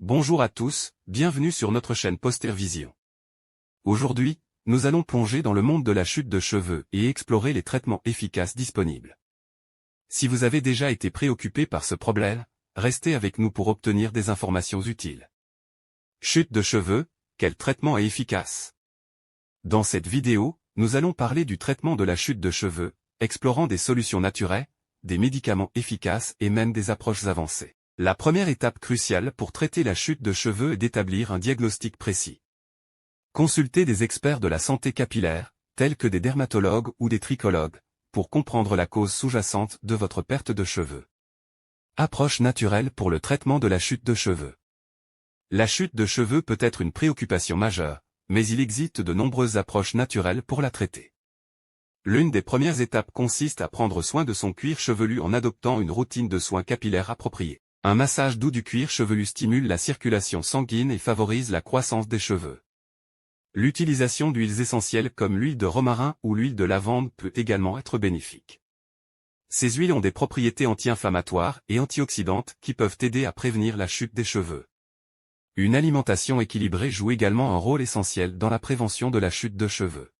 Bonjour à tous, bienvenue sur notre chaîne Postervision. Aujourd'hui, nous allons plonger dans le monde de la chute de cheveux et explorer les traitements efficaces disponibles. Si vous avez déjà été préoccupé par ce problème, restez avec nous pour obtenir des informations utiles. Chute de cheveux, quel traitement est efficace? Dans cette vidéo, nous allons parler du traitement de la chute de cheveux, explorant des solutions naturelles, des médicaments efficaces et même des approches avancées. La première étape cruciale pour traiter la chute de cheveux est d'établir un diagnostic précis. Consultez des experts de la santé capillaire, tels que des dermatologues ou des trichologues, pour comprendre la cause sous-jacente de votre perte de cheveux. Approche naturelle pour le traitement de la chute de cheveux. La chute de cheveux peut être une préoccupation majeure, mais il existe de nombreuses approches naturelles pour la traiter. L'une des premières étapes consiste à prendre soin de son cuir chevelu en adoptant une routine de soins capillaires appropriée. Un massage doux du cuir chevelu stimule la circulation sanguine et favorise la croissance des cheveux. L'utilisation d'huiles essentielles comme l'huile de romarin ou l'huile de lavande peut également être bénéfique. Ces huiles ont des propriétés anti-inflammatoires et antioxydantes qui peuvent aider à prévenir la chute des cheveux. Une alimentation équilibrée joue également un rôle essentiel dans la prévention de la chute de cheveux.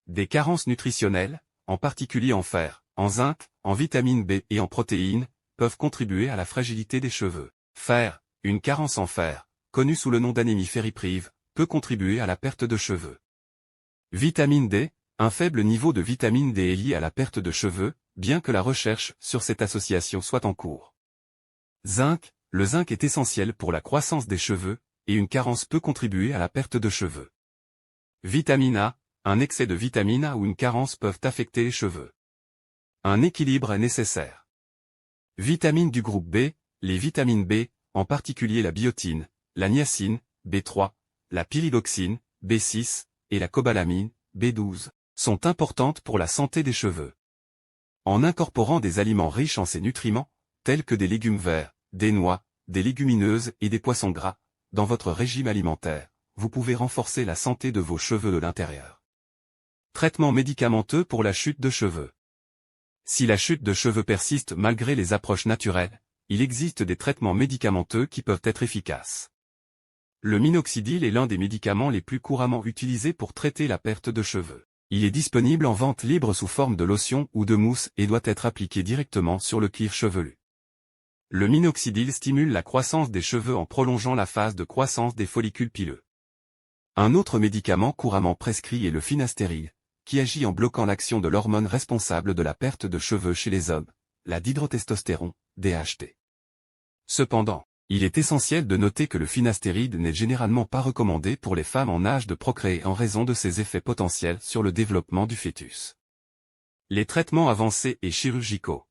Des carences nutritionnelles, en particulier en fer, en zinc, en vitamine B et en protéines, peuvent contribuer à la fragilité des cheveux. Fer, une carence en fer, connue sous le nom d'anémie ferriprive, peut contribuer à la perte de cheveux. Vitamine D, un faible niveau de vitamine D est lié à la perte de cheveux, bien que la recherche sur cette association soit en cours. Zinc, le zinc est essentiel pour la croissance des cheveux, et une carence peut contribuer à la perte de cheveux. Vitamine A, un excès de vitamine A ou une carence peuvent affecter les cheveux. Un équilibre est nécessaire. Vitamines du groupe B, les vitamines B, en particulier la biotine, la niacine, B3, la pyridoxine, B6, et la cobalamine, B12, sont importantes pour la santé des cheveux. En incorporant des aliments riches en ces nutriments, tels que des légumes verts, des noix, des légumineuses et des poissons gras, dans votre régime alimentaire, vous pouvez renforcer la santé de vos cheveux de l'intérieur. Traitement médicamenteux pour la chute de cheveux. Si la chute de cheveux persiste malgré les approches naturelles, il existe des traitements médicamenteux qui peuvent être efficaces. Le minoxidil est l'un des médicaments les plus couramment utilisés pour traiter la perte de cheveux. Il est disponible en vente libre sous forme de lotion ou de mousse et doit être appliqué directement sur le cuir chevelu. Le minoxidil stimule la croissance des cheveux en prolongeant la phase de croissance des follicules pileux. Un autre médicament couramment prescrit est le finasteride, qui agit en bloquant l'action de l'hormone responsable de la perte de cheveux chez les hommes, la dihydrotestostérone, DHT. Cependant, il est essentiel de noter que le finastéride n'est généralement pas recommandé pour les femmes en âge de procréer en raison de ses effets potentiels sur le développement du fœtus. Les traitements avancés et chirurgicaux.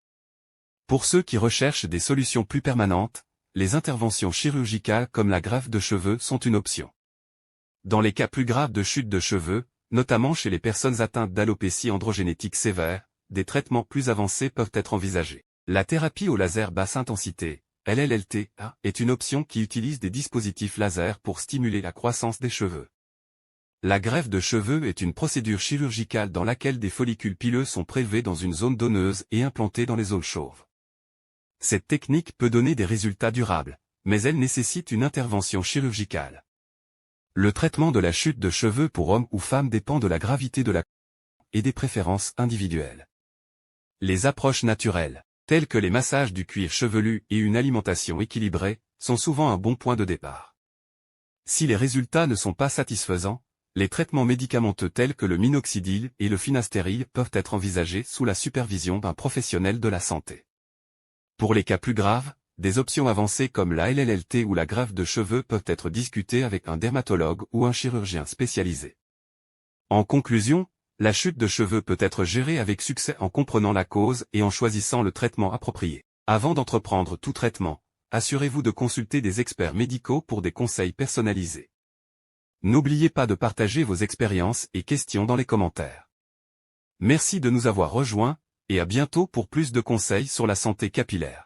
Pour ceux qui recherchent des solutions plus permanentes, les interventions chirurgicales comme la greffe de cheveux sont une option. Dans les cas plus graves de chute de cheveux, notamment chez les personnes atteintes d'alopécie androgénétique sévère, des traitements plus avancés peuvent être envisagés. La thérapie au laser basse intensité, LLLTA, est une option qui utilise des dispositifs laser pour stimuler la croissance des cheveux. La greffe de cheveux est une procédure chirurgicale dans laquelle des follicules pileux sont prélevés dans une zone donneuse et implantés dans les zones chauves. Cette technique peut donner des résultats durables, mais elle nécessite une intervention chirurgicale. Le traitement de la chute de cheveux pour hommes ou femmes dépend de la gravité de la et des préférences individuelles. Les approches naturelles, telles que les massages du cuir chevelu et une alimentation équilibrée, sont souvent un bon point de départ. Si les résultats ne sont pas satisfaisants, les traitements médicamenteux tels que le minoxidil et le finastéride peuvent être envisagés sous la supervision d'un professionnel de la santé. Pour les cas plus graves, des options avancées comme la LLLT ou la greffe de cheveux peuvent être discutées avec un dermatologue ou un chirurgien spécialisé. En conclusion, la chute de cheveux peut être gérée avec succès en comprenant la cause et en choisissant le traitement approprié. Avant d'entreprendre tout traitement, assurez-vous de consulter des experts médicaux pour des conseils personnalisés. N'oubliez pas de partager vos expériences et questions dans les commentaires. Merci de nous avoir rejoints, et à bientôt pour plus de conseils sur la santé capillaire.